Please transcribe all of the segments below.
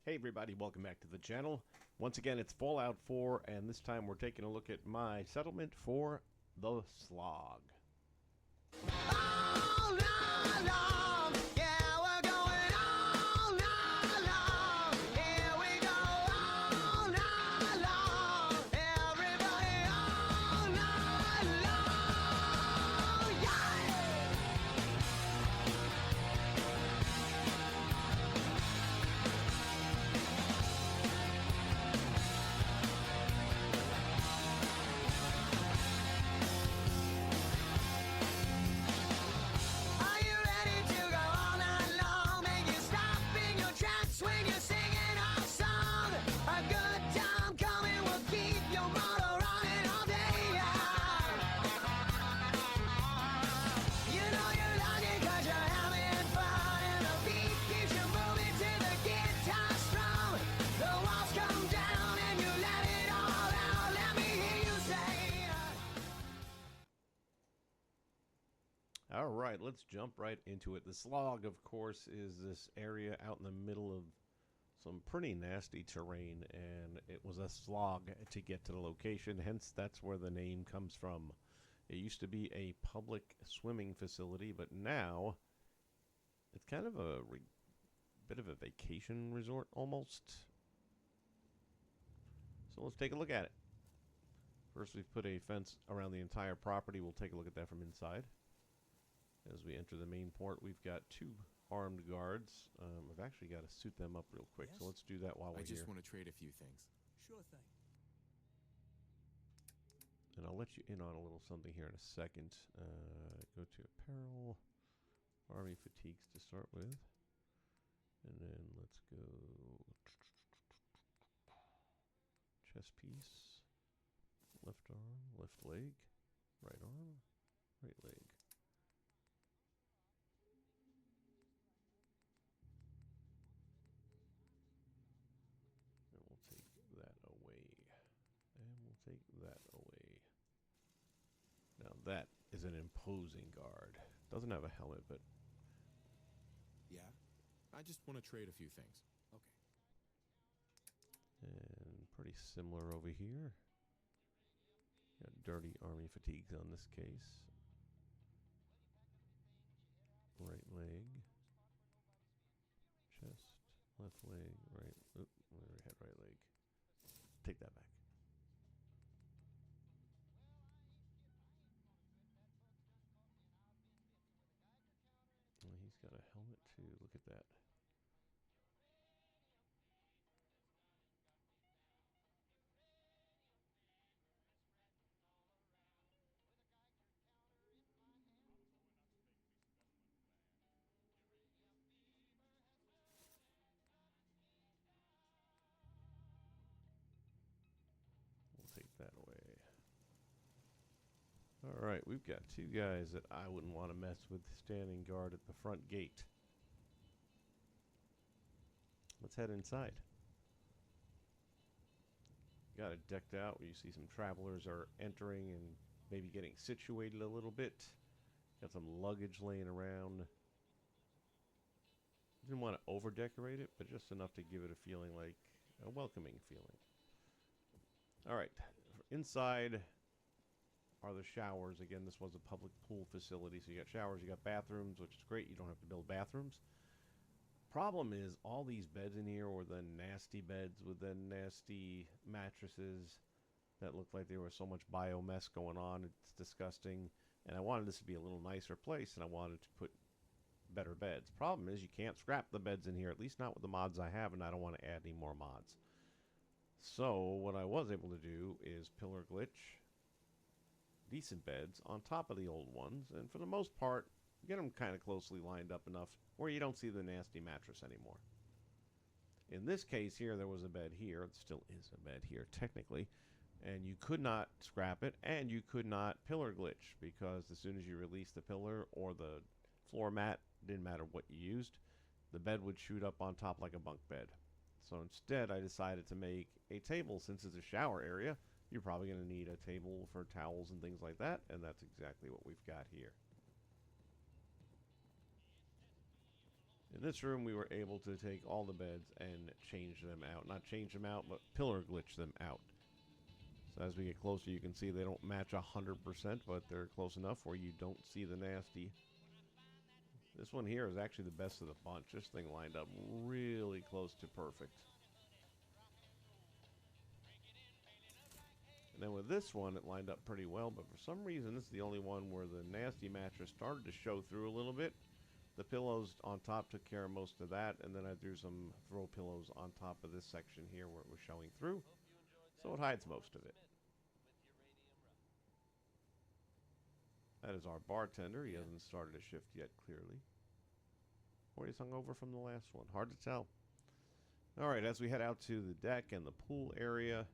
Hey everybody, welcome back to the channel. Once again, it's Fallout 4, and this time we're taking a look at my settlement for the Slog. All night long, yeah, we're going all night long. Here we go all night long. Everybody all night long, yeah. Are you ready to go all night long? Make you stop in your tracks when you're singing our song. A good time coming will keep your motor running all day. You know you like it 'cause you're having fun, and the beat keeps you moving to the guitar strum. The walls come down and you let it all out. Let me hear you say. Alright, let's jump right into it. The Slog, of course, is this area out in the middle of some pretty nasty terrain, and it was a slog to get to the location, hence that's where the name comes from. It used to be a public swimming facility, but now it's kind of a bit of a vacation resort almost. So let's take a look at it. First, we've put a fence around the entire property. We'll take a look at that from inside. As we enter the main port, we've got two armed guards. I've actually got to suit them up real quick, Yes? so let's do that while we're I just here. want to trade a few things. Sure thing. And I'll let you in on a little something here in a second. Go to apparel, army fatigues to start with. And then let's go chest piece, left arm, left leg, right arm, right leg. And we'll take that away. And we'll take that away. Now that is an imposing guard. Doesn't have a helmet, but Yeah? I just want to trade a few things. Okay. and pretty similar over here. Got dirty army fatigues on this case. Right leg. Chest. Left leg. Right. Oop, we already had right leg. Take that back. Well, he's got a helmet too. Look at that. We'll take that away. Alright, we've got two guys that I wouldn't want to mess with standing guard at the front gate. Let's head inside. Got it decked out where you see some travelers are entering and maybe getting situated a little bit. Got some luggage laying around. Didn't want to over decorate it, but just enough to give it a feeling like a welcoming feeling. Alright, inside are the showers. Again, this was a public pool facility, so you got showers, you got bathrooms, which is great. You don't have to build bathrooms. Problem is, all these beds in here were the nasty beds with the nasty mattresses that looked like there was so much biomess going on. It's disgusting. And I wanted this to be a little nicer place, and I wanted to put better beds. Problem is, you can't scrap the beds in here, at least not with the mods I have, and I don't want to add any more mods. So, what I was able to do is pillar glitch decent beds on top of the old ones, and for the most part, get them kind of closely lined up enough where you don't see the nasty mattress anymore. In this case here, there was a bed here. It still is a bed here, technically. And you could not scrap it, and you could not pillar glitch, because as soon as you release the pillar or the floor mat, didn't matter what you used, the bed would shoot up on top like a bunk bed. So instead, I decided to make a table. Since it's a shower area, you're probably going to need a table for towels and things like that, and that's exactly what we've got here. In this room, we were able to take all the beds and change them out. Not change them out, but pillar glitch them out. So as we get closer, you can see they don't match 100%, but they're close enough where you don't see the nasty. This one here is actually the best of the bunch. This thing lined up really close to perfect. And then with this one, it lined up pretty well, but for some reason, this is the only one where the nasty mattress started to show through a little bit. The pillows on top took care of most of that, and then I threw some throw pillows on top of this section here where it was showing through. So it hides most of it. That is our bartender. He hasn't started a shift yet, clearly. Or he's hung over from the last one. Hard to tell. Alright, as we head out to the deck and the pool area.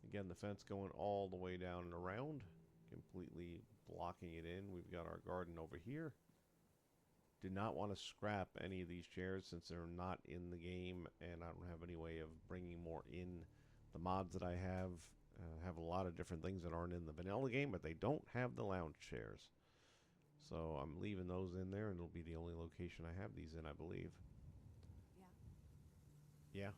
Again, the fence going all the way down and around. Completely blocking it in. We've got our garden over here. Did not want to scrap any of these chairs since they're not in the game, and I don't have any way of bringing more in. The mods that I have a lot of different things that aren't in the vanilla game, but they don't have the lounge chairs. So I'm leaving those in there, and it'll be the only location I have these in, I believe. Yeah.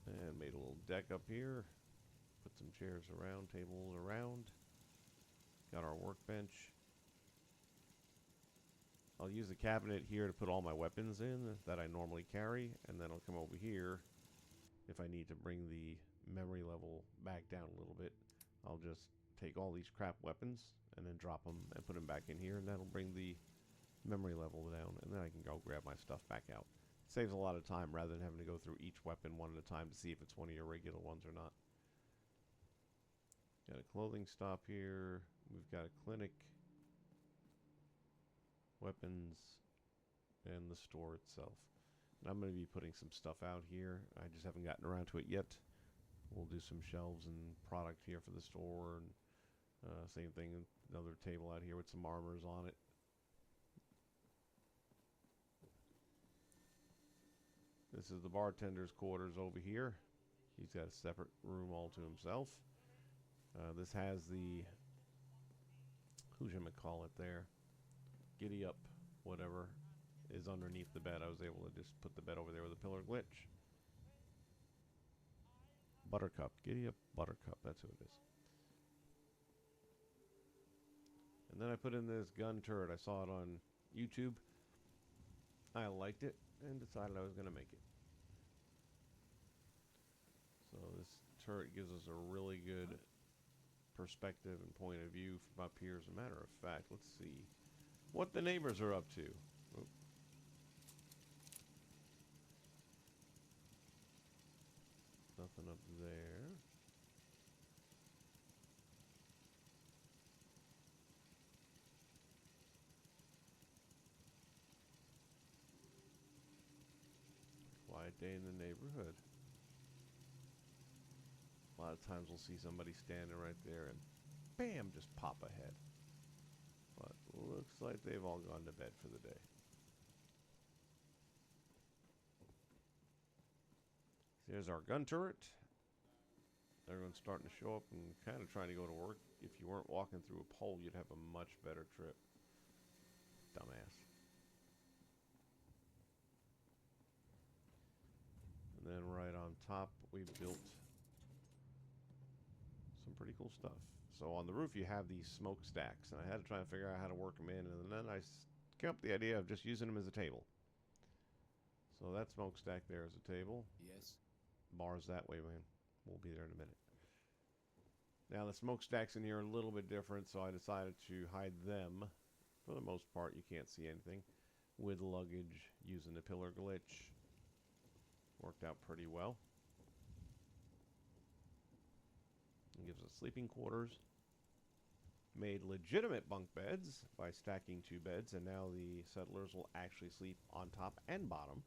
And made a little deck up here. Put some chairs around, tables around. Got our workbench. I'll use the cabinet here to put all my weapons in that I normally carry, and then I'll come over here if I need to bring the memory level back down a little bit. I'll just take all these crap weapons and then drop them and put them back in here, and that'll bring the memory level down, and then I can go grab my stuff back out. Saves a lot of time rather than having to go through each weapon one at a time to see if it's one of your regular ones or not. Got a clothing stop here. We've got a clinic, weapons, and the store itself. And I'm going to be putting some stuff out here. I just haven't gotten around to it yet. We'll do some shelves and product here for the store. And same thing, another table out here with some armors on it. This is the bartender's quarters over here. He's got a separate room all to himself. This has the, who'chamacallit there, giddy up, whatever, is underneath the bed. I was able to just put the bed over there with a pillar glitch. Buttercup, giddy up Buttercup, that's who it is. And then I put in this gun turret. I saw it on YouTube. I liked it and decided I was going to make it. So this turret gives us a really good perspective and point of view from up here. As a matter of fact, let's see what the neighbors are up to. Oop. Nothing up there. Quiet day in the neighborhood. A lot of times we'll see somebody standing right there and bam, just pop ahead. But looks like they've all gone to bed for the day. There's our gun turret. Everyone's starting to show up and kind of trying to go to work. If you weren't walking through a pole, you'd have a much better trip. Dumbass. And then right on top, we built some pretty cool stuff. So on the roof, you have these smokestacks, and I had to try and figure out how to work them in, and then I came up with the idea of just using them as a table. So that smokestack there is a table. Yes. Bars that way, man. We'll be there in a minute. Now the smokestacks in here are a little bit different, so I decided to hide them. For the most part, you can't see anything. With luggage, using the pillar glitch. Worked out pretty well. It gives us sleeping quarters. Made legitimate bunk beds by stacking 2 beds, and now the settlers will actually sleep on top and bottom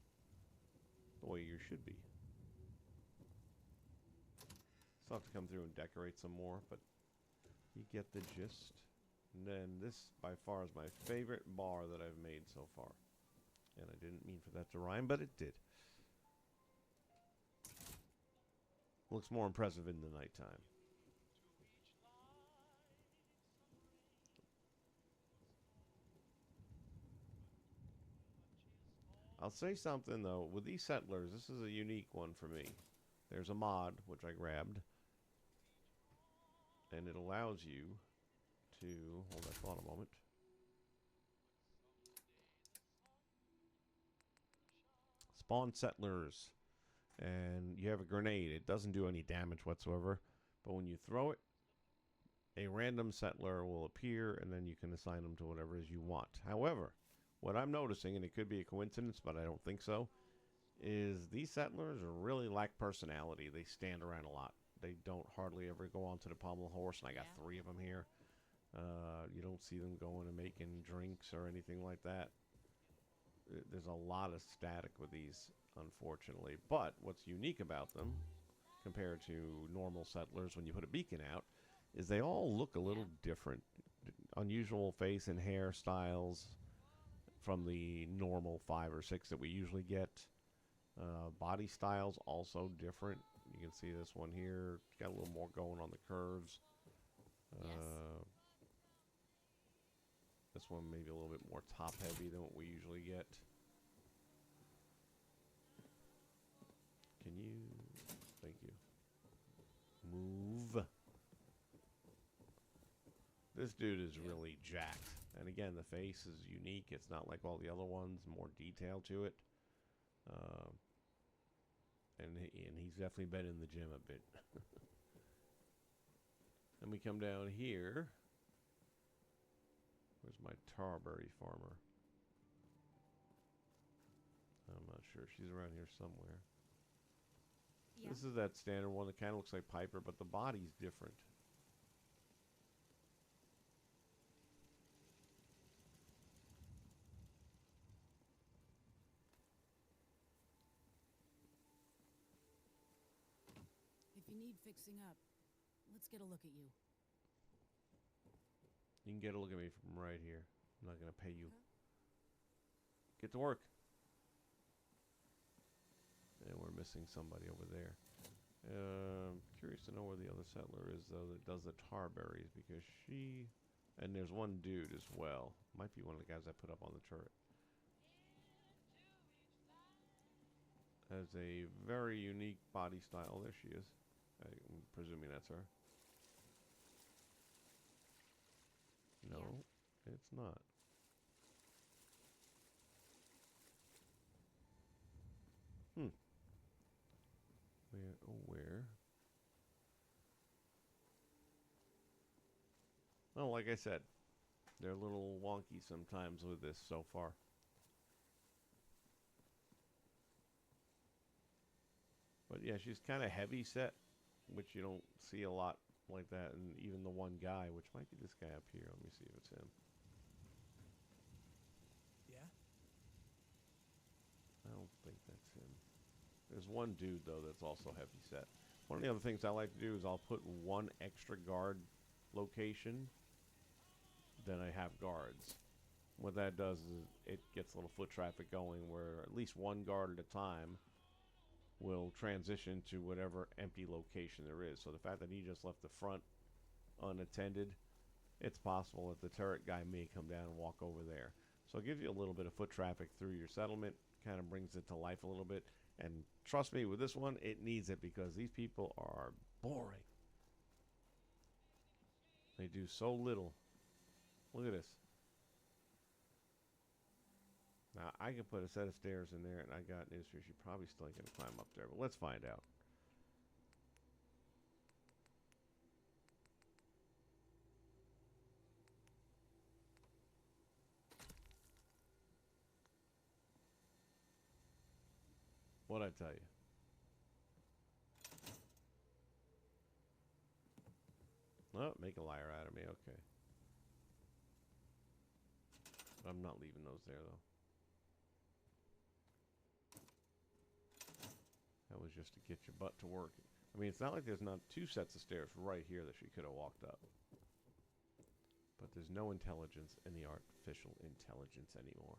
the way you should be. Still have to come through and decorate some more, but you get the gist. And then this by far is my favorite bar that I've made so far. And I didn't mean for that to rhyme, but it did. Looks more impressive in the nighttime. I'll say something, though. With these settlers, this is a unique one for me. There's a mod, which I grabbed. And it allows you to... Hold that thought a moment. Spawn settlers. And you have a grenade. It doesn't do any damage whatsoever. But when you throw it, a random settler will appear, and then you can assign them to whatever it is you want. However, what I'm noticing, and it could be a coincidence, but I don't think so, is these settlers really lack personality. They stand around a lot. They don't hardly ever go onto the pommel horse, and I got 3 of them here. You don't see them going and making drinks or anything like that. There's a lot of static with these, unfortunately. But what's unique about them, compared to normal settlers when you put a beacon out, is they all look a little different. Unusual face and hairstyles from the normal 5 or 6 that we usually get. Body styles also different. You can see this one here. It's got a little more going on the curves. This one maybe a little bit more top heavy than what we usually get. Can you... Thank you. Move. This dude is really jacked. And again, the face is unique. It's not like all the other ones. More detail to it. And he's definitely been in the gym a bit. Then we come down here. Where's my Tarberry farmer? I'm not sure. She's around here somewhere. Yeah. This is that standard one that kind of looks like Piper, but the body's different. If you need fixing up, let's get a look at you. You can get a look at me from right here. I'm not going to pay you. Get to work. And we're missing somebody over there. Curious to know where the other settler is, though, that does the Tarberries, because she... And there's one dude as well. Might be one of the guys I put up on the turret. Has a very unique body style. Oh, there she is. I'm presuming that's her. No, it's not. Where? Oh, where? Oh, like I said, they're a little wonky sometimes with this so far. But yeah, she's kind of heavy set, which you don't see a lot like that. And even the one guy, which might be this guy up here. Let me see if it's him. Yeah? I don't think that's him. There's one dude, though, that's also heavy set. One of the other things I like to do is I'll put one extra guard location, then I have guards. What that does is it gets a little foot traffic going where at least one guard at a time will transition to whatever empty location there is. So the fact that he just left the front unattended, it's possible that the turret guy may come down and walk over there. So it gives you a little bit of foot traffic through your settlement, kind of brings it to life a little bit. And trust me, with this one, it needs it because these people are boring. They do so little. Look at this. Now, I can put a set of stairs in there, and I got news for you. She probably still ain't going to climb up there, but let's find out. What'd I tell you? Oh, make a liar out of me. Okay. I'm not leaving those there, though. That was just to get your butt to work. I mean, it's not like there's not 2 sets of stairs right here that she could have walked up. But there's no intelligence in the artificial intelligence anymore.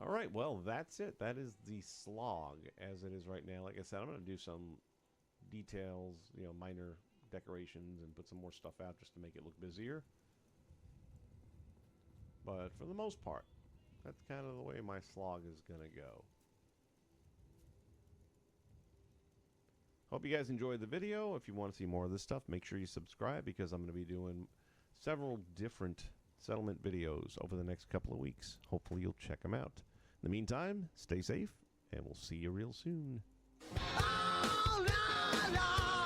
All right, well, that's it. That is the slog as it is right now. Like I said, I'm going to do some details, you know, minor decorations and put some more stuff out just to make it look busier. But for the most part, That's kind of the way my slog is going to go. Hope you guys enjoyed the video. If you want to see more of this stuff, make sure you subscribe because I'm going to be doing several different settlement videos over the next couple of weeks. Hopefully you'll check them out. In the meantime, stay safe, and we'll see you real soon. All night long.